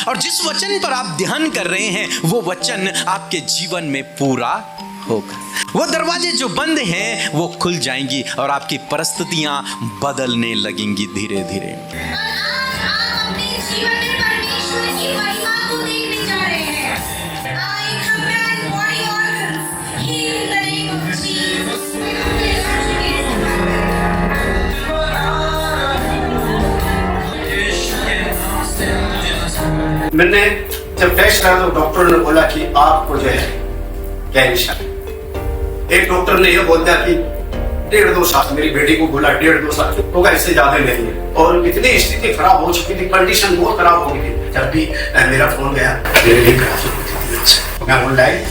और जिस वचन पर आप ध्यान कर रहे हैं वो वचन आपके जीवन में पूरा होगा। वो दरवाजे जो बंद हैं वो खुल जाएंगी और आपकी परिस्थितियां बदलने लगेंगी धीरे धीरे। मैंने जब टेस्ट करा तो डॉक्टर ने बोला कि आपको जो है कैंसर। एक डॉक्टर ने यह बोल दिया कि 1.5-2 साल, मेरी बेटी को बोला 1.5-2 साल होगा, इससे ज्यादा नहीं है। और इतनी स्थिति खराब हो चुकी थी, कंडीशन बहुत खराब हो गई थी। जब भी मेरा फोन गया मैं ऑनलाइन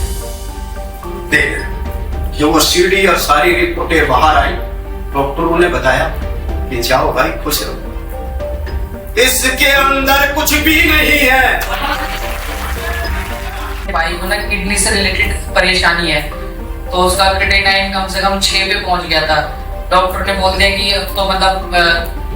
देख जो वो सीडी और सारी रिपोर्टें बाहर आई, डॉक्टरों ने बताया कि जाओ भाई खुश रहो, इसके अंदर कुछ भी नहीं है। भाई को ना किडनी से रिलेटेड परेशानी है, तो उसका क्रिएटिनिन कम से कम 6 पे पहुंच गया था। डॉक्टर ने बोल दिया कि अब तो मतलब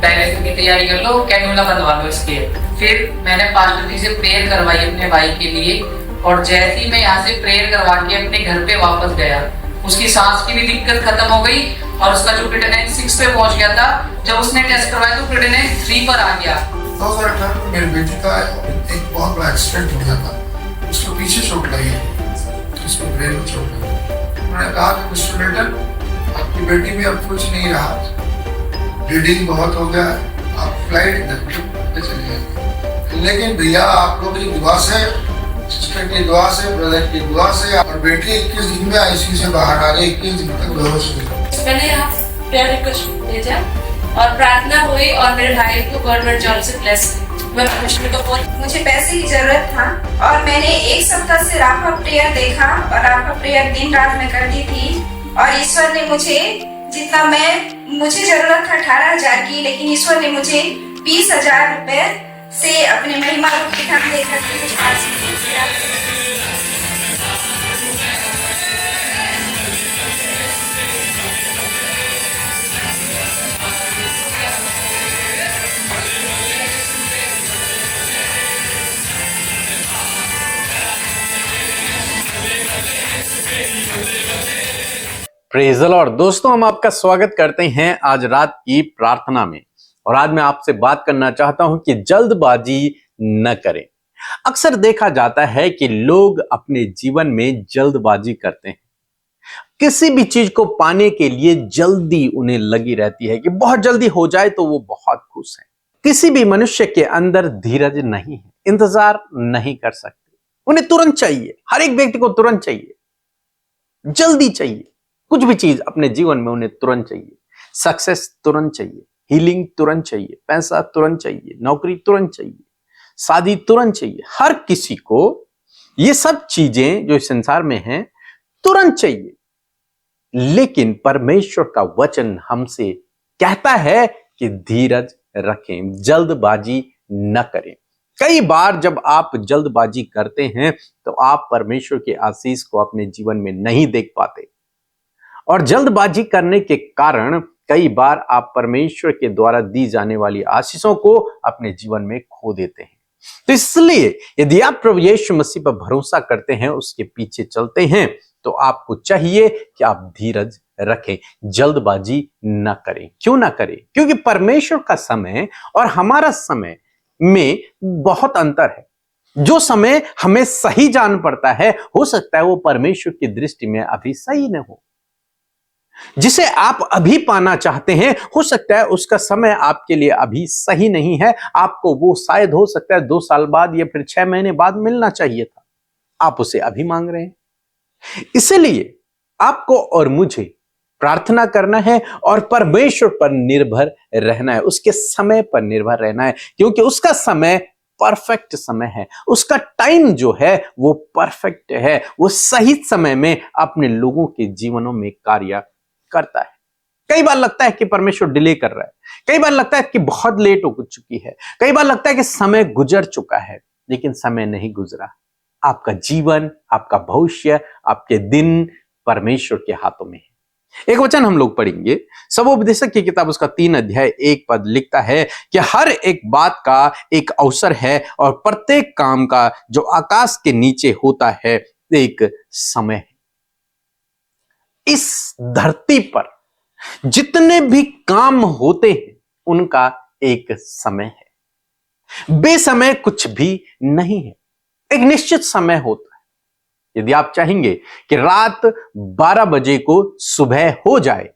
डायलिसिस की तैयारी कर लो, कैन्युला बंधवा लो इसके। फिर मैंने पास्टर जी से प्रेयर करवाई अपने भाई के लिए, और जैसे ही मैं यहाँ से प्रेयर करवा के अपने घर पे वापस गया, उसकी सांस की भी दिक्कत खत्म हो गई और उसका जो क्रिएटिनिन 6 पे पहुंच गया था। जब उसने टेस्ट करवाया तो क्रिएटिनिन 3 पर आ गया। 2018 में मेरी बेटी का एक बहुत बड़ा एक्सीडेंट हो गया था, उसको पीछे चोट लगी, उसको ब्रेन में चोट लगी। उन्होंने कहा कि मिस्टर लेटन, आपकी बेटी में अब कुछ नहीं रहा, ब्लीडिंग बहुत हो गया, आप फ्लाइट पे चले जाएंगे। लेकिन भैया आप लोग की दुआ से, सिस्टर की दुआ से, ब्रदर की दुआ से, और बेटी 21 दिन में आईसीयू से बाहर आ गई, 21 दिन तक बेहोश हुई। मैंने यहाँ प्रेयर रिक्वेस्ट भेजा और प्रार्थना हुई और मेरे भाई को गवर्नमेंट जॉब से ब्लेस मुझे पैसे की जरूरत था और मैंने 1 सप्ताह से राफा प्रेयर देखा और राफा प्रेयर दिन रात में करती थी। और ईश्वर ने मुझे जितना मुझे जरूरत था 18,000 की, लेकिन ईश्वर ने मुझे 20,000 रुपए से अपने महिमा रूप के काम देकर मुझे पास किया। Praise the Lord. दोस्तों, हम आपका स्वागत करते हैं आज रात की प्रार्थना में। और आज मैं आपसे बात करना चाहता हूं कि जल्दबाजी न करें। अक्सर देखा जाता है कि लोग अपने जीवन में जल्दबाजी करते हैं। किसी भी चीज को पाने के लिए जल्दी उन्हें लगी रहती है कि बहुत जल्दी हो जाए तो वो बहुत खुश है। किसी भी मनुष्य के अंदर धीरज नहीं है, इंतजार नहीं कर सकते, उन्हें तुरंत चाहिए। हर एक व्यक्ति को तुरंत चाहिए, जल्दी चाहिए। कुछ भी चीज अपने जीवन में उन्हें तुरंत चाहिए। सक्सेस तुरंत चाहिए, हीलिंग तुरंत चाहिए, पैसा तुरंत चाहिए, नौकरी तुरंत चाहिए, शादी तुरंत चाहिए। हर किसी को ये सब चीजें जो इस संसार में हैं तुरंत चाहिए। लेकिन परमेश्वर का वचन हमसे कहता है कि धीरज रखें, जल्दबाजी न करें। कई बार जब आप जल्दबाजी करते हैं तो आप परमेश्वर के आशीष को अपने जीवन में नहीं देख पाते, और जल्दबाजी करने के कारण कई बार आप परमेश्वर के द्वारा दी जाने वाली आशीषों को अपने जीवन में खो देते हैं। तो इसलिए यदि आप प्रभु यीशु मसीह पर भरोसा करते हैं, उसके पीछे चलते हैं, तो आपको चाहिए कि आप धीरज रखें, जल्दबाजी न करें। क्यों ना करें? क्योंकि परमेश्वर का समय और हमारा समय में बहुत अंतर है। जो समय हमें सही जान पड़ता है, हो सकता है वो परमेश्वर की दृष्टि में अभी सही न हो। जिसे आप अभी पाना चाहते हैं, हो सकता है उसका समय आपके लिए अभी सही नहीं है। आपको वो शायद हो सकता है 2 साल बाद या फिर 6 महीने बाद मिलना चाहिए था, आप उसे अभी मांग रहे हैं। इसलिए आपको और मुझे प्रार्थना करना है और परमेश्वर पर निर्भर रहना है, उसके समय पर निर्भर रहना है, क्योंकि उसका समय परफेक्ट समय है। उसका टाइम जो है वो परफेक्ट है। वो सही समय में अपने लोगों के जीवनों में कार्य करता है। कई बार लगता है कि परमेश्वर डिले कर रहा है, कई बार लगता है कि बहुत लेट हो चुकी है, कई बार लगता है कि समय गुजर चुका है, लेकिन समय नहीं गुजरा। आपका जीवन, आपका भविष्य, आपके दिन परमेश्वर के हाथों में है। एक वचन हम लोग पढ़ेंगे। सबोपदेशक की किताब उसका 3 अध्याय 1 पद लिखता है कि हर एक बात का एक अवसर है और प्रत्येक काम का जो आकाश के नीचे होता है एक समय है। इस धरती पर जितने भी काम होते हैं उनका एक समय है। बेसमय कुछ भी नहीं है, एक निश्चित समय होता है। यदि आप चाहेंगे कि रात 12 बजे को सुबह हो जाए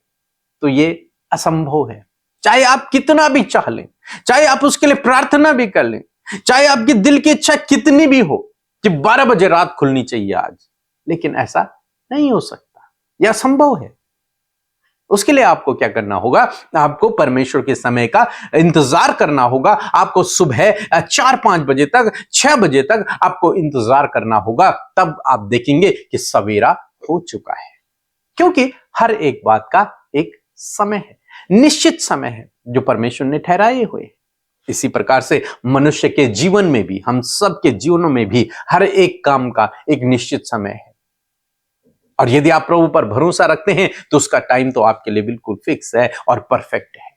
तो यह असंभव है। चाहे आप कितना भी चाह लें, चाहे आप उसके लिए प्रार्थना भी कर लें, चाहे आपकी दिल की इच्छा कितनी भी हो कि 12 बजे रात खुलनी चाहिए आज, लेकिन ऐसा नहीं हो सकता, यह असंभव है। उसके लिए आपको क्या करना होगा? आपको परमेश्वर के समय का इंतजार करना होगा। आपको सुबह 4-5 बजे तक, 6 बजे तक आपको इंतजार करना होगा। तब आप देखेंगे कि सवेरा हो चुका है, क्योंकि हर एक बात का एक समय है, निश्चित समय है जो परमेश्वर ने ठहराए हुए। इसी प्रकार से मनुष्य के जीवन में भी, हम सबके जीवनों में भी हर एक काम का एक निश्चित समय है। और यदि आप प्रभु पर भरोसा रखते हैं तो उसका टाइम तो आपके लिए बिल्कुल फिक्स है और परफेक्ट है।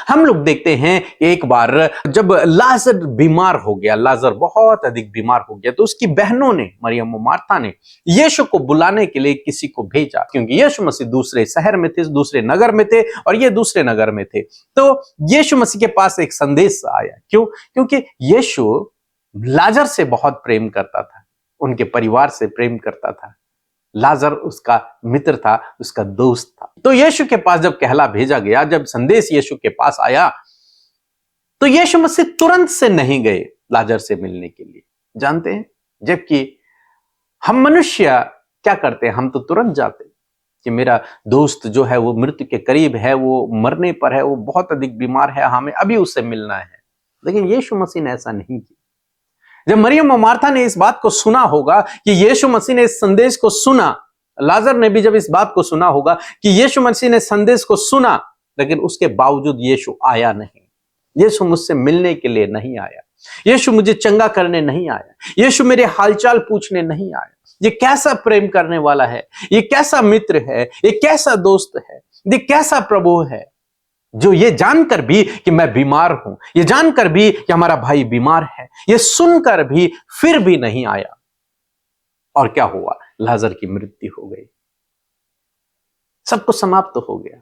हम लोग देखते हैं एक बार जब लाजर बीमार हो गया, लाजर बहुत अधिक बीमार हो गया, तो उसकी बहनों ने, मरियम और मार्था ने यीशु को बुलाने के लिए किसी को भेजा, क्योंकि यीशु मसीह दूसरे शहर में थे, दूसरे नगर में थे और ये दूसरे नगर में थे। तो यीशु मसीह के पास एक संदेश आया। क्यों? क्योंकि यीशु लाजर से बहुत प्रेम करता था, उनके परिवार से प्रेम करता था। लाजर उसका मित्र था, उसका दोस्त था। तो यीशु के पास जब कहला भेजा गया, जब संदेश यीशु के पास आया, तो यीशु मसीह तुरंत से नहीं गए लाजर से मिलने के लिए। जानते हैं, जबकि हम मनुष्य क्या करते हैं? हम तो तुरंत जाते कि मेरा दोस्त जो है वो मृत्यु के करीब है, वो मरने पर है, वो बहुत अधिक बीमार है, हमें अभी उससे मिलना है। लेकिन यीशु मसीह ने ऐसा नहीं किया। जब मरियम और मार्था ने इस बात को सुना होगा कि यीशु मसीह ने इस संदेश को सुना, लाजर ने भी जब इस बात को सुना होगा कि यीशु मसीह ने संदेश को सुना, लेकिन उसके बावजूद यीशु आया नहीं। यीशु मुझसे मिलने के लिए नहीं आया, यीशु मुझे चंगा करने नहीं आया, यीशु मेरे हालचाल पूछने नहीं आया। ये कैसा प्रेम करने वाला है, ये कैसा मित्र है, ये कैसा दोस्त है, ये कैसा प्रभु है जो ये जानकर भी कि मैं बीमार हूं, ये जानकर भी कि हमारा भाई बीमार है, ये सुनकर भी फिर भी नहीं आया। और क्या हुआ? लाजर की मृत्यु हो गई, सब कुछ समाप्त हो गया।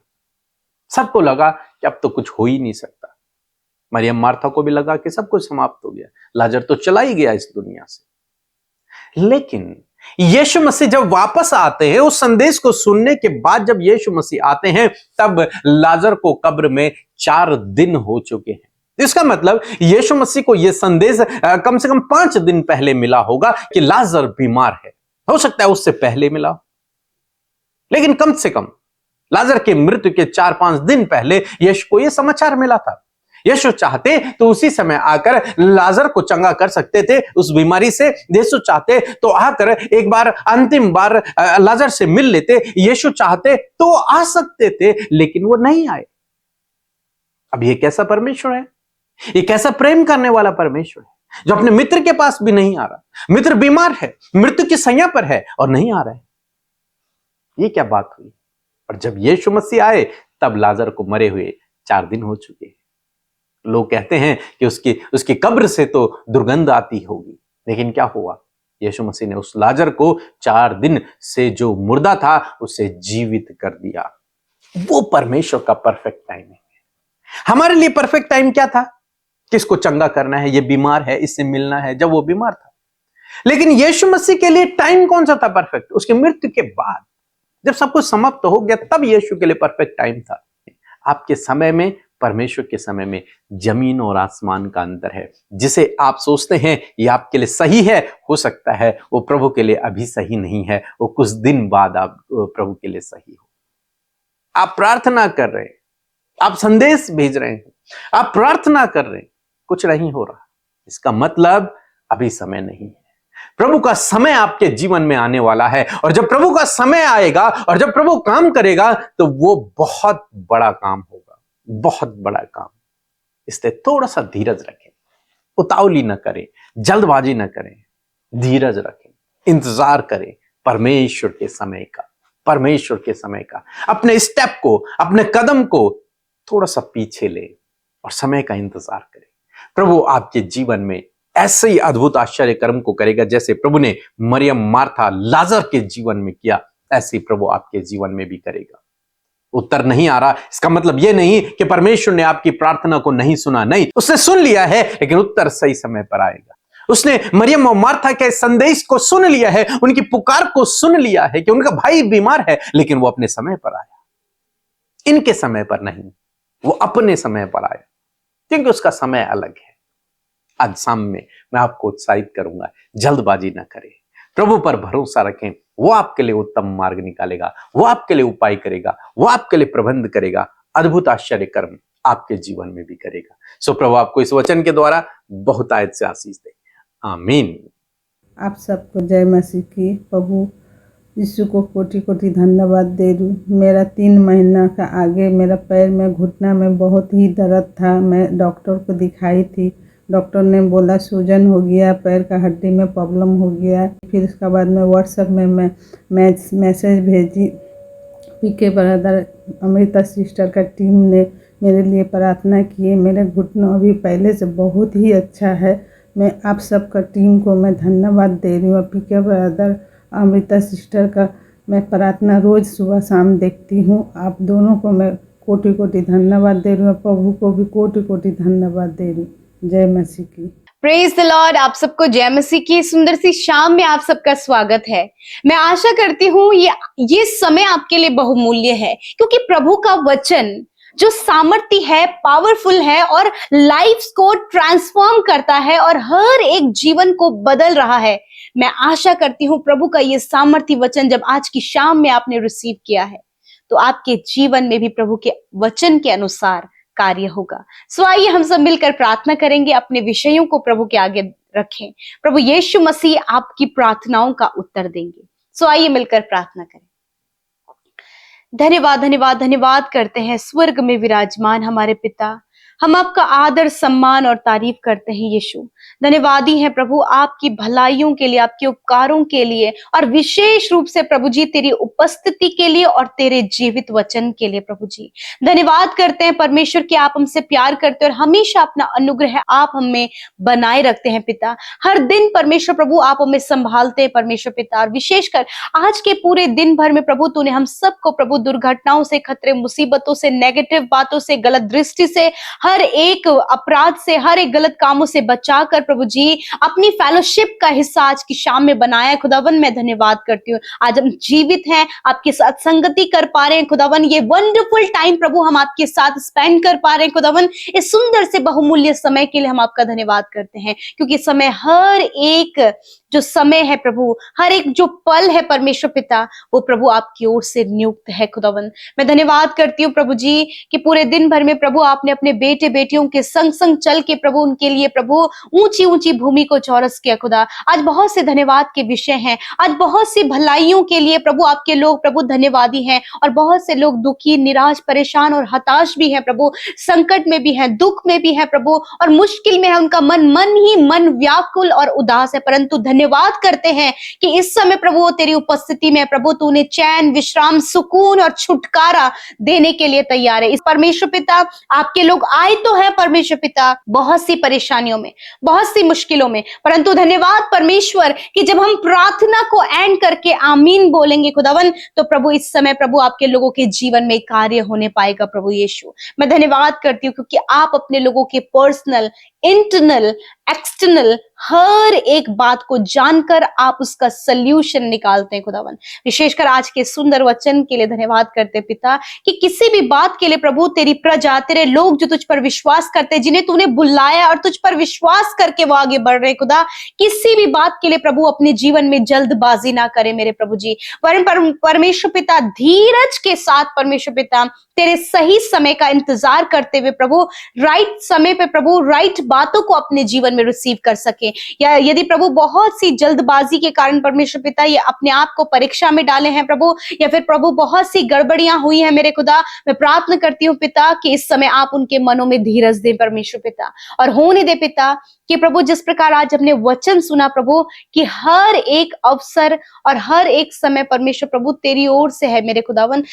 सबको लगा कि अब तो कुछ हो ही नहीं सकता। मरियम मार्था को भी लगा कि सब कुछ समाप्त हो गया, लाजर तो चला ही गया इस दुनिया से। लेकिन यीशु मसीह जब वापस आते हैं, उस संदेश को सुनने के बाद जब यीशु मसीह आते हैं, तब लाजर को कब्र में 4 दिन हो चुके हैं। इसका मतलब यीशु मसीह को यह संदेश कम से कम 5 दिन पहले मिला होगा कि लाजर बीमार है। हो सकता है उससे पहले मिला हो, लेकिन कम से कम लाजर के मृत्यु के 4-5 दिन पहले यीशु को यह समाचार मिला था। यीशु चाहते तो उसी समय आकर लाजर को चंगा कर सकते थे उस बीमारी से। यीशु चाहते तो आकर एक बार, अंतिम बार लाजर से मिल लेते। यीशु चाहते तो आ सकते थे, लेकिन वो नहीं आए। अब ये कैसा परमेश्वर है? ये कैसा प्रेम करने वाला परमेश्वर है जो अपने मित्र के पास भी नहीं आ रहा। मित्र बीमार है, मृत्यु की सैया पर है और नहीं आ रहा है। ये क्या बात हुई? और जब यीशु मसीह आए तब लाजर को मरे हुए 4 दिन हो चुके हैं। लोग कहते हैं कि उसकी कब्र से तो दुर्गंध आती होगी, लेकिन क्या हुआ? यीशु मसीह ने उस लाजर को 4 दिन से जो मुर्दा था उसे जीवित कर दिया। वो परमेश्वर का परफेक्ट टाइमिंग है। हमारे लिए परफेक्ट टाइम क्या था? किसको चंगा करना है, ये बीमार है, इससे मिलना है, जब वो बीमार था। लेकिन यीशु मसीह के लिए टाइम कौन सा था परफेक्ट? उसके मृत्यु के बाद, जब सब कुछ समाप्त हो गया, तब यीशु के लिए परफेक्ट टाइम था। आपके समय में, परमेश्वर के समय में जमीन और आसमान का अंतर है। जिसे आप सोचते हैं ये आपके लिए सही है, हो सकता है वो प्रभु के लिए अभी सही नहीं है, वो कुछ दिन बाद आप प्रभु के लिए सही हो। आप प्रार्थना कर रहे हैं, आप संदेश भेज रहे हैं, आप प्रार्थना कर रहे हैं, कुछ नहीं हो रहा, इसका मतलब अभी समय नहीं है। प्रभु का समय आपके जीवन में आने वाला है, और जब प्रभु का समय आएगा और जब प्रभु काम करेगा तो वो बहुत बड़ा काम होगा, बहुत बड़ा काम। इसलिए थोड़ा सा धीरज रखें, उतावली न करें, जल्दबाजी न करें, धीरज रखें, इंतजार करें परमेश्वर के समय का, परमेश्वर के समय का, अपने स्टेप को, अपने कदम को थोड़ा सा पीछे ले और समय का इंतजार करें। प्रभु आपके जीवन में ऐसे ही अद्भुत आश्चर्य कर्म को करेगा, जैसे प्रभु ने मरियम, मार्था, लाजर के जीवन में किया, ऐसे ही प्रभु आपके जीवन में भी करेगा। उत्तर नहीं आ रहा, इसका मतलब यह नहीं कि परमेश्वर ने आपकी प्रार्थना को नहीं सुना, नहीं, उसने सुन लिया है, लेकिन उत्तर सही समय पर आएगा। उसने मरियम और मार्था के संदेश को सुन लिया है, उनकी पुकार को सुन लिया है कि उनका भाई बीमार है, लेकिन वो अपने समय पर आया, इनके समय पर नहीं, वो अपने समय पर आया, क्योंकि उसका समय अलग है। आज शाम में मैं आपको उत्साहित करूंगा, जल्दबाजी ना करें, प्रभु पर भरोसा रखें, वो आपके लिए उत्तम मार्ग निकालेगा, वो आपके लिए उपाय करेगा, वो आपके लिए प्रबंध करेगा, अद्भुत आश्चर्य कर्म आपके जीवन में भी करेगा। सो प्रभु आपको इस वचन के द्वारा बहुत आयत से आशीष दे, आमीन। आप सबको जय मसीह की। प्रभु यीशु को कोटि कोटि धन्यवाद दे दूँ। मेरा 3 महीना का आगे मेरा पैर में, घुटना में बहुत ही दर्द था। मैं डॉक्टर को दिखाई थी, डॉक्टर ने बोला सूजन हो गया, पैर का हड्डी में प्रॉब्लम हो गया। फिर उसके बाद में व्हाट्सएप में मैं मैसेज भेजी, पीके ब्रदर, अमृता सिस्टर का टीम ने मेरे लिए प्रार्थना की। मेरे घुटना अभी पहले से बहुत ही अच्छा है। मैं आप सबका टीम को मैं धन्यवाद दे रही हूँ। पीके ब्रदर, अमृता सिस्टर का मैं प्रार्थना रोज़ सुबह शाम देखती हूँ। आप दोनों को मैं कोटि कोटि धन्यवाद दे रही हूँ, प्रभु को भी कोटि कोटि धन्यवाद दे रही हूँ। जय मसीह की। Praise the Lord. आप सबको जय मसीह की सुंदर सी शाम में आप सबका स्वागत है। मैं आशा करती हूँ ये समय आपके लिए बहुमूल्य है, क्योंकि प्रभु का वचन जो सामर्थ्य है, पावरफुल है और लाइफ को ट्रांसफॉर्म करता है और हर एक जीवन को बदल रहा है। मैं आशा करती हूँ प्रभु का ये सामर्थ्य वचन जब आज की शाम में आपने रिसीव किया है, तो आपके जीवन में भी प्रभु के वचन के अनुसार कार्य होगा। सो आइए हम सब मिलकर प्रार्थना करेंगे, अपने विषयों को प्रभु के आगे रखें। प्रभु यीशु मसीह आपकी प्रार्थनाओं का उत्तर देंगे। सो आइए मिलकर प्रार्थना करें। धन्यवाद धन्यवाद धन्यवाद करते हैं स्वर्ग में विराजमान हमारे पिता, हम आपका आदर सम्मान और तारीफ करते हैं यीशु। धन्यवादी हैं प्रभु आपकी भलाइयों के लिए, आपके उपकारों के लिए और विशेष रूप से प्रभु जी तेरी उपस्थिति के लिए और तेरे जीवित वचन के लिए। प्रभु जी धन्यवाद करते हैं परमेश्वर कि आप हमसे प्यार करते हैं और हमेशा अपना अनुग्रह आप हमें बनाए रखते हैं पिता। हर दिन परमेश्वर प्रभु आप हमें संभालते हैं परमेश्वर पिता, और विशेषकर आज के पूरे दिन भर में प्रभु तूने हम सबको प्रभु दुर्घटनाओं से, खतरे, मुसीबतों से, नेगेटिव बातों से, गलत दृष्टि से, हर एक अपराध से, हर एक गलत कामों से बचाकर प्रभु जी अपनी फेलोशिप का हिस्सा आज की शाम में बनाया। खुदावन मैं धन्यवाद करती हूँ, आज हम जीवित हैं, आपके साथ संगति कर पा रहे हैं खुदावन। ये वंडरफुल टाइम प्रभु हम आपके साथ स्पेंड कर पा रहे हैं खुदावन। इस सुंदर से बहुमूल्य समय के लिए हम आपका धन्यवाद करते हैं, क्योंकि समय, हर एक जो समय है प्रभु, हर एक जो पल है परमेश्वर पिता, वो प्रभु आपकी ओर से नियुक्त है खुदावन। मैं धन्यवाद करती हूँ प्रभु जी कि पूरे दिन भर में प्रभु आपने अपने बेटे बेटियों के संग संग चल के प्रभु उनके लिए प्रभु ऊंची ऊंची भूमि को चौरस किया खुदा। आज बहुत से धन्यवाद के विषय हैं, आज बहुत सी भलाइयों के लिए प्रभु आपके लोग प्रभु धन्यवादी हैं, और बहुत से लोग दुखी, निराश, परेशान और हताश भी हैं प्रभु, संकट में भी हैं, दुख में भी हैं प्रभु, और मुश्किल में है उनका मन व्याकुल और उदास है। परंतु धन्यवाद करते हैं कि इस समय प्रभु तेरी उपस्थिति में प्रभु तूने चैन, विश्राम, सुकून और छुटकारा देने के लिए तैयार है। इस परमेश्वर पिता आपके लोग आए तो है परमेश्वर पिता बहुत सी परेशानियों में, बहुत सी मुश्किलों में, परंतु धन्यवाद परमेश्वर कि जब हम प्रार्थना को एंड करके आमीन बोलेंगे खुदावन, तो प्रभु इस समय प्रभु आपके लोगों के जीवन में कार्य होने पाएगा। प्रभु यीशु मैं धन्यवाद करती हूँ क्योंकि आप अपने लोगों के पर्सनल, इंटरनल, एक्सटर्नल हर एक बात को जानकर आप उसका सल्यूशन निकालते हैं खुदावन। विशेषकर आज के सुंदर वचन के लिए धन्यवाद करते पिता कि किसी भी बात के लिए प्रभु तेरी प्रजा, तेरे लोग जो तुझ पर विश्वास करते, जिन्हें तूने बुलाया और तुझ पर विश्वास करके वो आगे बढ़ रहे खुदा, किसी भी बात के लिए प्रभु अपने जीवन में जल्दबाजी ना करे मेरे प्रभु जी, वरन परमेश्वर पिता धीरज के साथ परमेश्वर पिता तेरे सही समय का इंतजार करते हुए प्रभु राइट समय पे प्रभु राइट बातों को अपने जीवन में में रिसीव कर सके। या यदि प्रभु बहुत सी जल्दबाजी के कारण परमेश्वर पिता ये अपने आप को परीक्षा में डाले हैं प्रभु, या फिर प्रभु बहुत सी गड़बड़ियां हुई हैं मेरे खुदा, मैं प्रार्थना करती हूँ पिता कि इस समय आप उनके मनों में धीरज दें परमेश्वर पिता, और होने दे पिता कि प्रभु जिस प्रकार आज हमने वचन सुना प्रभु कि हर एक अवसर और हर एक समय परमेश्वर प्रभु तेरी ओर से है मेरे खुदावन,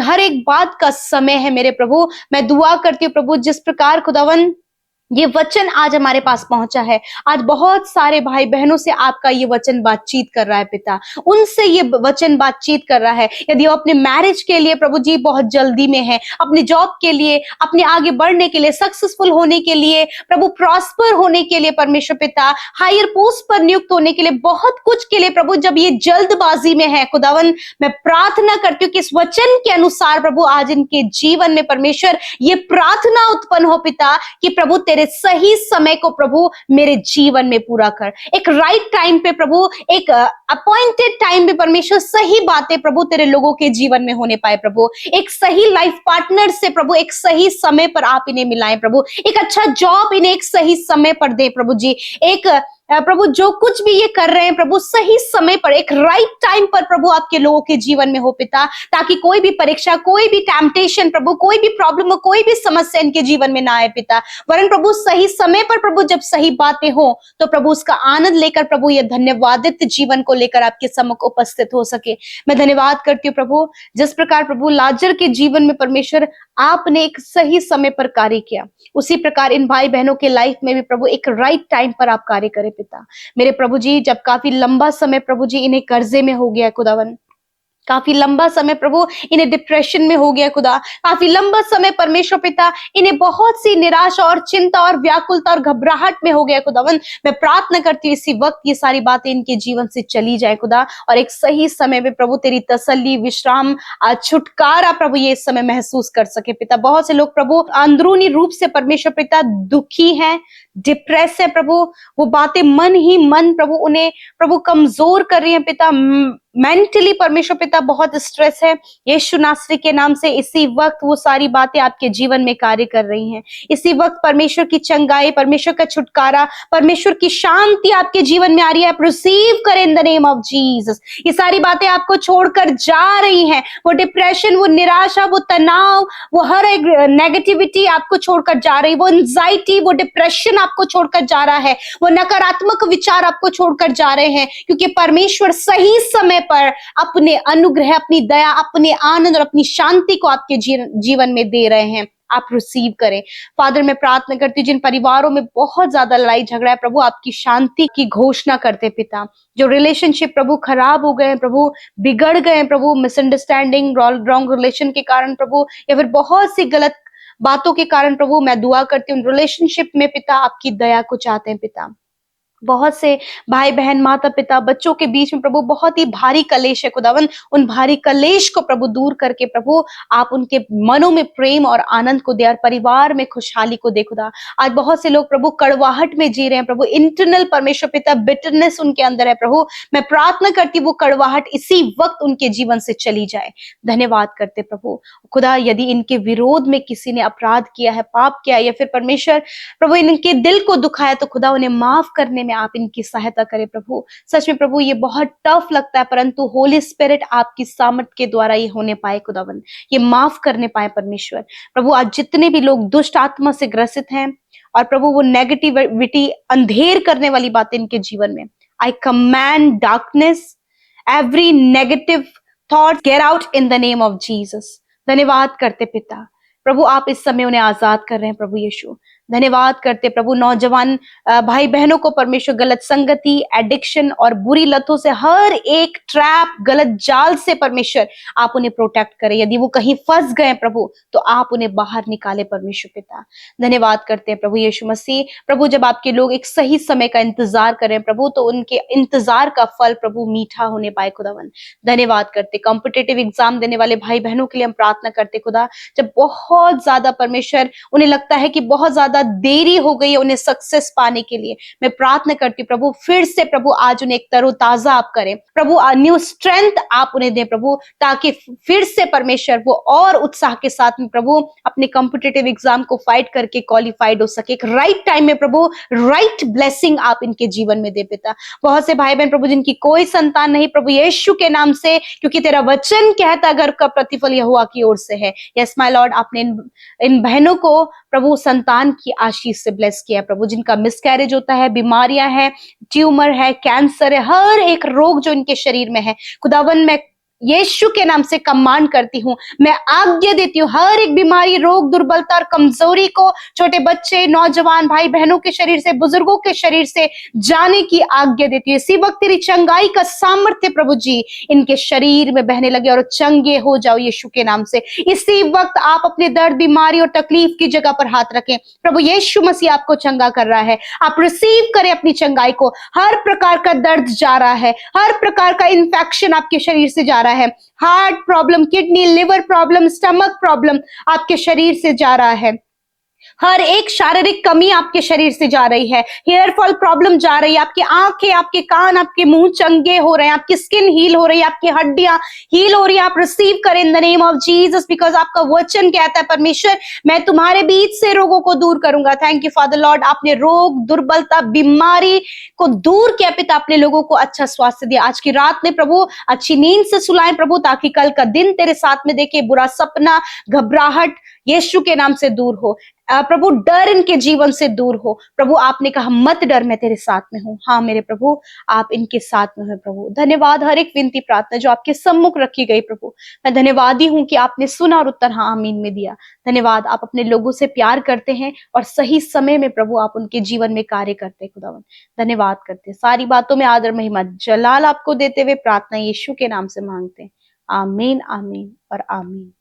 हर एक बात का समय है मेरे प्रभु। मैं दुआ करती हूँ प्रभु जिस प्रकार खुदावन ये वचन आज हमारे पास पहुंचा है, आज बहुत सारे भाई बहनों से आपका ये वचन बातचीत कर रहा है पिता, उनसे ये वचन बातचीत कर रहा है। यदि वो अपने मैरिज के लिए प्रभु जी बहुत जल्दी में है, अपने जॉब के लिए, अपने आगे बढ़ने के लिए, सक्सेसफुल होने के लिए प्रभु, प्रॉस्पर होने के लिए परमेश्वर पिता, हायर पोस्ट पर नियुक्त होने के लिए, बहुत कुछ के लिए प्रभु, जब ये जल्दबाजी में है खुदावन, मैं प्रार्थना करती हूँ कि इस वचन के अनुसार प्रभु आज इनके जीवन में परमेश्वर ये प्रार्थना उत्पन्न हो पिता कि प्रभु तेरे सही समय को प्रभु मेरे जीवन में पूरा कर, एक राइट टाइम पे प्रभु, एक अपॉइंटेड टाइम पे परमेश्वर सही बातें प्रभु तेरे लोगों के जीवन में होने पाए प्रभु, एक सही लाइफ पार्टनर से प्रभु एक सही समय पर आप इन्हें मिलाएं प्रभु, एक अच्छा जॉब इन्हें एक सही समय पर दे प्रभु जी, एक प्रभु जो कुछ भी ये कर रहे हैं प्रभु सही समय पर, एक राइट टाइम पर प्रभु आपके लोगों के जीवन में हो पिता, ताकि कोई भी परीक्षा, कोई भी टेम्पटेशन प्रभु, कोई भी प्रॉब्लम, कोई भी समस्या इनके जीवन में ना आए पिता, वरन प्रभु सही समय पर प्रभु जब सही बातें हो तो प्रभु उसका आनंद लेकर प्रभु ये धन्यवादित जीवन को लेकर आपके सम्मुख उपस्थित हो सके। मैं धन्यवाद करती हूँ प्रभु जिस प्रकार प्रभु लाजर के जीवन में परमेश्वर आपने एक सही समय पर कार्य किया, उसी प्रकार इन भाई बहनों के लाइफ में भी प्रभु एक राइट टाइम पर आप कार्य करें पिता मेरे प्रभु जी। जब काफी लंबा समय प्रभु जी इन्हें कर्जे में हो गया खुदावन, काफी लंबा समय प्रभु इन्हें डिप्रेशन में हो गया खुदा, काफी लंबा समय परमेश्वर पिता इन्हें बहुत सी निराशा और चिंता और व्याकुलता और घबराहट में हो गया खुदावन, मैं प्रार्थना करती हूँ इसी वक्त ये सारी बातें इनके जीवन से चली जाए खुदा, और एक सही समय में प्रभु तेरी तसल्ली, विश्राम, छुटकारा प्रभु ये इस समय महसूस कर सके पिता। बहुत से लोग प्रभु अंदरूनी रूप से परमेश्वर पिता दुखी हैं, डिप्रेस है प्रभु, वो बातें मन ही मन प्रभु उन्हें प्रभु कमजोर कर रही हैं पिता, मेंटली परमेश्वर पिता बहुत स्ट्रेस है, यीशु नासरी के नाम से इसी वक्त वो सारी बातें आपके जीवन में कार्य कर रही हैं। इसी वक्त परमेश्वर की चंगाई, परमेश्वर का छुटकारा, परमेश्वर की शांति आपके जीवन में आ रही है, आप रिसीव करें in the name of Jesus. ये सारी बातें आपको छोड़कर जा रही हैं, वो डिप्रेशन, वो निराशा, वो तनाव, वो हर एक नेगेटिविटी आपको छोड़कर जा रही, वो एंजाइटी, वो डिप्रेशन आपको छोड़कर जा रहा है, वो नकारात्मक विचार आपको छोड़कर जा रहे हैं, क्योंकि परमेश्वर सही समय पर अपने अनुग्रह, अपनी दया, अपने आनंद और अपनी शांति को आपके जीवन में दे रहे हैं। आप रिसीव करें फादर। मैं प्रार्थना करती हूँ जिन परिवारों में बहुत ज्यादा लड़ाई झगड़ा है प्रभु, आपकी शांति की घोषणा करते पिता, जो रिलेशनशिप प्रभु खराब हो गए हैं प्रभु, बिगड़ गए हैं प्रभु, मिसअंडरस्टैंडिंग, रॉन्ग रिलेशन के कारण प्रभु, या फिर बहुत सी गलत बातों के कारण प्रभु, मैं दुआ करती हूँ रिलेशनशिप में पिता आपकी दया को चाहते हैं पिता। बहुत से भाई बहन, माता पिता, बच्चों के बीच में प्रभु बहुत ही भारी कलेश है खुदावन, उन भारी कलेश को प्रभु दूर करके प्रभु आप उनके मनों में प्रेम और आनंद को दे और परिवार में खुशहाली को दे खुदा। आज बहुत से लोग प्रभु कड़वाहट में जी रहे हैं प्रभु, इंटरनल परमेश्वर पिता बिटरनेस उनके अंदर है प्रभु, मैं प्रार्थना करती वो कड़वाहट इसी वक्त उनके जीवन से चली जाए। धन्यवाद करते प्रभु खुदा, यदि इनके विरोध में किसी ने अपराध किया है, पाप किया है, या फिर परमेश्वर प्रभु इनके दिल को दुखाया, तो खुदा उन्हें माफ करने में आप इनकी सहायता करें प्रभु। सच में प्रभु ये बहुत टफ लगता है, परंतु होली स्पिरिट आपकी सामर्थ के द्वारा ये होने पाए खुदावन, ये माफ करने पाए परमेश्वर प्रभु। आज जितने भी लोग दुष्ट आत्मा से ग्रसित हैं और प्रभु वो नेगेटिविटी, अंधेर करने वाली बातें इनके जीवन में, आई command darkness, every negative thought get out in the name of Jesus. धन्यवाद करते पिता प्रभु, आप इस समय उन्हें आजाद कर रहे हैं प्रभु यीशु। धन्यवाद करते प्रभु नौजवान भाई बहनों को परमेश्वर गलत संगति, एडिक्शन और बुरी लतों से, हर एक ट्रैप, गलत जाल से परमेश्वर आप उन्हें प्रोटेक्ट करें। यदि वो कहीं फंस गए प्रभु तो आप उन्हें बाहर निकाले परमेश्वर पिता। धन्यवाद करते हैं प्रभु यीशु मसीह। प्रभु जब आपके लोग एक सही समय का इंतजार करें प्रभु, तो उनके इंतजार का फल प्रभु मीठा होने पाए खुदावन। धन्यवाद करते कॉम्पिटिटिव एग्जाम देने वाले भाई बहनों के लिए हम प्रार्थना करते खुदा, जब बहुत ज्यादा परमेश्वर उन्हें लगता है कि बहुत ज्यादा ज्यादा देरी हो गई है उन्हें सक्सेस पाने के लिए, मैं प्रार्थना करती हूँ प्रभु फिर से प्रभु आज उन्हें एक तरोताजा आप करें प्रभु, न्यू स्ट्रेंथ आप उन्हें दें प्रभु, ताकि फिर से परमेश्वर वो और उत्साह के साथ में प्रभु अपने कॉम्पिटिटिव एग्जाम को फाइट करके क्वालिफाइड हो सके। एक राइट टाइम में प्रभु राइट ब्लेसिंग आप इनके जीवन में दे पिता। बहुत से भाई बहन प्रभु जिनकी कोई संतान नहीं प्रभु यीशु के नाम से, क्योंकि तेरा वचन कहता अगर का प्रतिफल यहोवा की ओर से है। यस माय लॉर्ड, आपने इन बहनों को प्रभु संतान की आशीष से ब्लेस किया प्रभु, जिनका मिसकैरेज होता है, बीमारियां हैं, ट्यूमर है, कैंसर है, हर एक रोग जो इनके शरीर में है खुदावन मैं यीशु के नाम से कमांड करती हूँ, मैं आज्ञा देती हूँ हर एक बीमारी, रोग, दुर्बलता और कमजोरी को छोटे बच्चे, नौजवान भाई बहनों के शरीर से, बुजुर्गों के शरीर से जाने की आज्ञा देती हूँ। इसी वक्त तेरी चंगाई का सामर्थ्य प्रभु जी इनके शरीर में बहने लगे और चंगे हो जाओ यीशु के नाम से। इसी वक्त आप अपने दर्द, बीमारी और तकलीफ की जगह पर हाथ रखें प्रभु, यीशु मसीह आपको चंगा कर रहा है, आप रिसीव करें अपनी चंगाई को। हर प्रकार का दर्द जा रहा है, हर प्रकार का इंफेक्शन आपके शरीर से जा रहा है, heart problem, kidney, liver problem, stomach problem आपके शरीर से जा रहा है, हर एक शारीरिक कमी आपके शरीर से जा रही है, हेयर फॉल प्रॉब्लम जा रही है, आपकी आंखें, आपके कान, आपके मुंह चंगे हो रहे हैं, आपकी स्किन हील हो रही है, आपकी हड्डियां हील हो रही है। आप रिसीव करें in the name of Jesus, because आपका वचन कहता है परमेश्वर मैं तुम्हारे बीच से रोगों को दूर करूंगा। थैंक यू फादर लॉर्ड, आपने रोग, दुर्बलता, बीमारी को दूर किया पिता, अपने लोगों को अच्छा स्वास्थ्य दिया। आज की रात में प्रभु अच्छी नींद से सुलाएं प्रभु, ताकि कल का दिन तेरे साथ में देखे, बुरा सपना, घबराहट यीशु के नाम से दूर हो प्रभु, डर इनके जीवन से दूर हो प्रभु। आपने कहा मत डर, मैं तेरे साथ में हूँ। हाँ मेरे प्रभु, आप इनके साथ में हो प्रभु। धन्यवाद हर एक विनती प्रार्थना जो आपके सम्मुख रखी गई प्रभु, मैं धन्यवादी हूँ कि आपने सुना और उत्तर हाँ आमीन में दिया। धन्यवाद, आप अपने लोगों से प्यार करते हैं और सही समय में प्रभु आप उनके जीवन में कार्य करते हैं खुदावन। धन्यवाद करते हैं, सारी बातों में आदर महिमा जलाल आपको देते हुए प्रार्थना यीशु के नाम से मांगते हैं। आमीन, आमीन और आमीन।